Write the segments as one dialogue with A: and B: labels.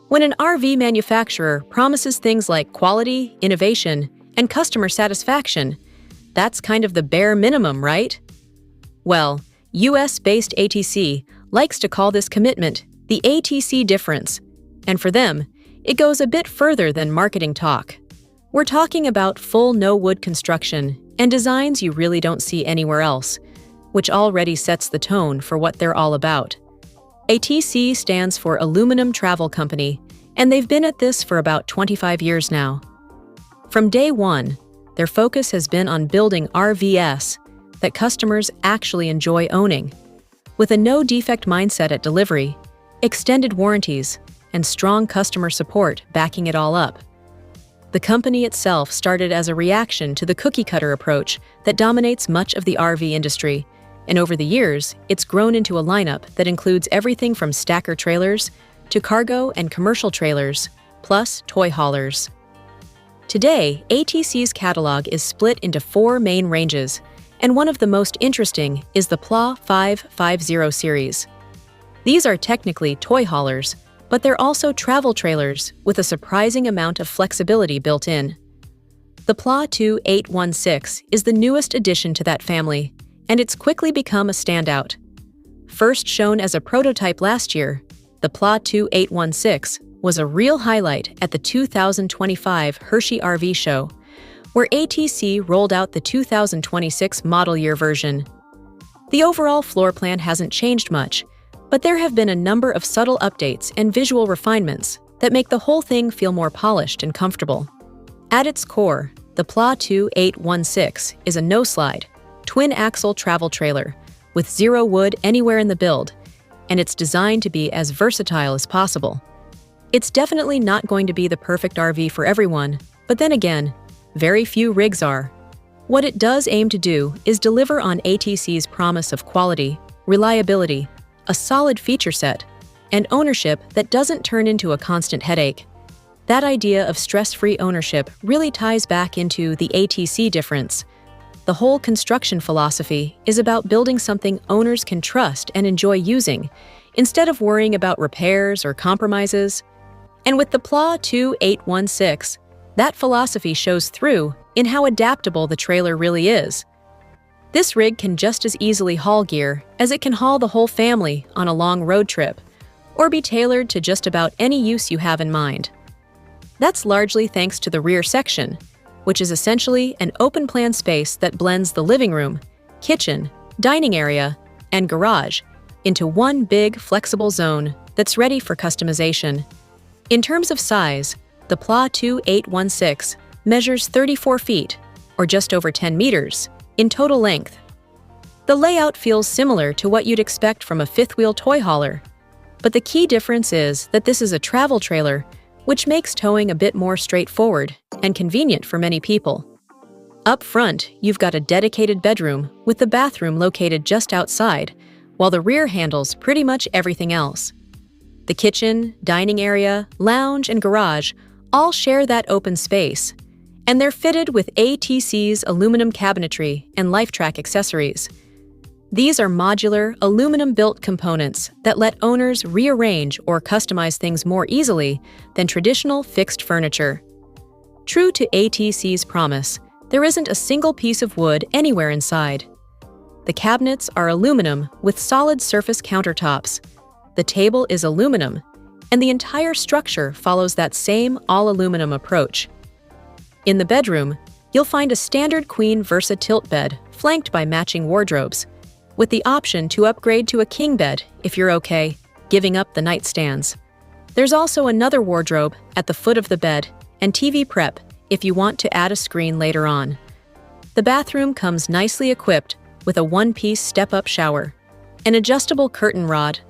A: When an RV manufacturer promises things like quality, innovation, and customer satisfaction, that's kind of the bare minimum, right? Well, US-based ATC likes to call this commitment the ATC difference, and for them, it goes a bit further than marketing talk. We're talking about full no-wood construction and designs you really don't see anywhere else, which already sets the tone for what they're all about. ATC stands for Aluminum Travel Company, and they've been at this for about 25 years now. From day one, their focus has been on building RVs that customers actually enjoy owning, with a no-defect mindset at delivery, extended warranties, and strong customer support backing it all up. The company itself started as a reaction to the cookie-cutter approach that dominates much of the RV industry, and over the years, it's grown into a lineup that includes everything from stacker trailers to cargo and commercial trailers, plus toy haulers. Today, ATC's catalog is split into 4 main ranges, and one of the most interesting is the Pla 550 series. These are technically toy haulers, but they're also travel trailers with a surprising amount of flexibility built in. The Pla 2816 is the newest addition to that family, and it's quickly become a standout. First shown as a prototype last year, the Pla 2816 was a real highlight at the 2025 Hershey RV Show, where ATC rolled out the 2026 model year version. The overall floor plan hasn't changed much, but there have been a number of subtle updates and visual refinements that make the whole thing feel more polished and comfortable. At its core, the Pla 2816 is a no-slide, twin-axle travel trailer with zero wood anywhere in the build, and it's designed to be as versatile as possible. It's definitely not going to be the perfect RV for everyone, but then again, very few rigs are. What it does aim to do is deliver on ATC's promise of quality, reliability, a solid feature set, and ownership that doesn't turn into a constant headache. That idea of stress-free ownership really ties back into the ATC difference. The whole construction philosophy is about building something owners can trust and enjoy using, instead of worrying about repairs or compromises. And with the Pla 2816, that philosophy shows through in how adaptable the trailer really is. This rig can just as easily haul gear as it can haul the whole family on a long road trip, or be tailored to just about any use you have in mind. That's largely thanks to the rear section, which is essentially an open-plan space that blends the living room, kitchen, dining area, and garage into one big, flexible zone that's ready for customization. In terms of size, the Pla 2816 measures 34 feet, or just over 10 meters, in total length. The layout feels similar to what you'd expect from a fifth-wheel toy hauler, but the key difference is that this is a travel trailer, which makes towing a bit more straightforward and convenient for many people. Up front, you've got a dedicated bedroom with the bathroom located just outside, while the rear handles pretty much everything else. The kitchen, dining area, lounge, and garage all share that open space, and they're fitted with ATC's aluminum cabinetry and LifeTrack accessories. These are modular, aluminum-built components that let owners rearrange or customize things more easily than traditional fixed furniture. True to ATC's promise, there isn't a single piece of wood anywhere inside. The cabinets are aluminum with solid surface countertops. The table is aluminum, and the entire structure follows that same all-aluminum approach. In the bedroom, you'll find a standard queen Versa tilt bed flanked by matching wardrobes, with the option to upgrade to a king bed if you're okay giving up the nightstands. There's also another wardrobe at the foot of the bed and TV prep if you want to add a screen later on. The bathroom comes nicely equipped with a one-piece step-up shower, an adjustable curtain rod,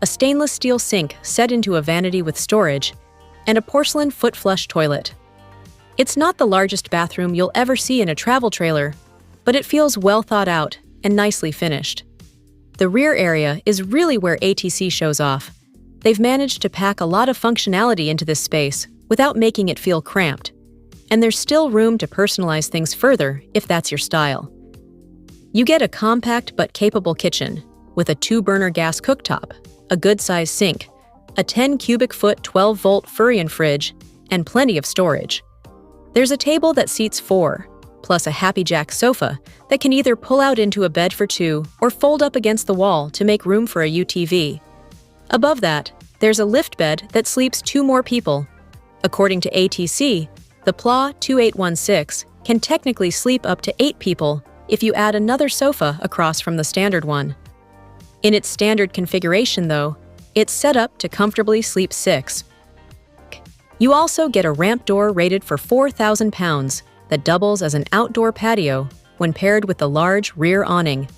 A: a stainless steel sink set into a vanity with storage, and a porcelain foot-flush toilet. It's not the largest bathroom you'll ever see in a travel trailer, but it feels well thought out and nicely finished. The rear area is really where ATC shows off. They've managed to pack a lot of functionality into this space without making it feel cramped, and there's still room to personalize things further if that's your style. You get a compact but capable kitchen with a 2-burner gas cooktop, a good-sized sink, a 10 cubic foot 12-volt Furrion fridge, and plenty of storage. There's a table that seats 4, plus a Happy Jack sofa that can either pull out into a bed for 2 or fold up against the wall to make room for a UTV. Above that, there's a lift bed that sleeps 2 more people. According to ATC, the Pla 2816 can technically sleep up to 8 people if you add another sofa across from the standard one. In its standard configuration, though, it's set up to comfortably sleep 6. You also get a ramp door rated for 4,000 pounds that doubles as an outdoor patio when paired with the large rear awning.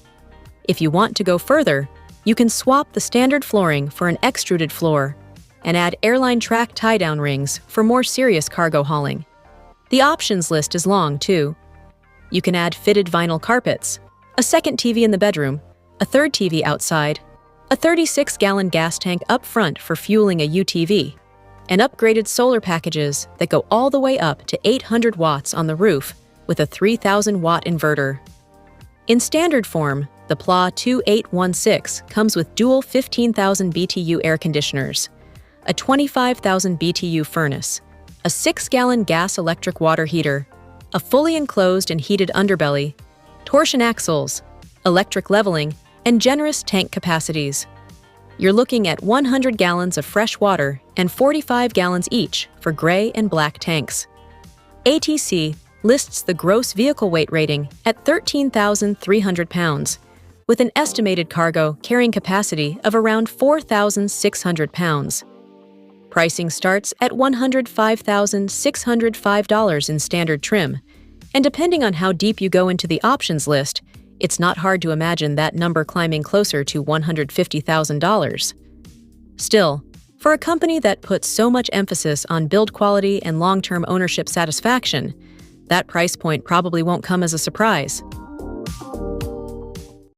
A: If you want to go further, you can swap the standard flooring for an extruded floor and add airline track tie-down rings for more serious cargo hauling. The options list is long, too. You can add fitted vinyl carpets, a second TV in the bedroom, a third TV outside, a 36-gallon gas tank up front for fueling a UTV, and upgraded solar packages that go all the way up to 800 watts on the roof with a 3,000-watt inverter. In standard form, the Pla 2816 comes with dual 15,000 BTU air conditioners, a 25,000 BTU furnace, a 6-gallon gas-electric water heater, a fully enclosed and heated underbelly, torsion axles, electric leveling, and generous tank capacities. You're looking at 100 gallons of fresh water and 45 gallons each for gray and black tanks. ATC lists the gross vehicle weight rating at 13,300 pounds, with an estimated cargo carrying capacity of around 4,600 pounds. Pricing starts at $105,605 in standard trim, and depending on how deep you go into the options list, it's not hard to imagine that number climbing closer to $150,000. Still, for a company that puts so much emphasis on build quality and long-term ownership satisfaction, that price point probably won't come as a surprise.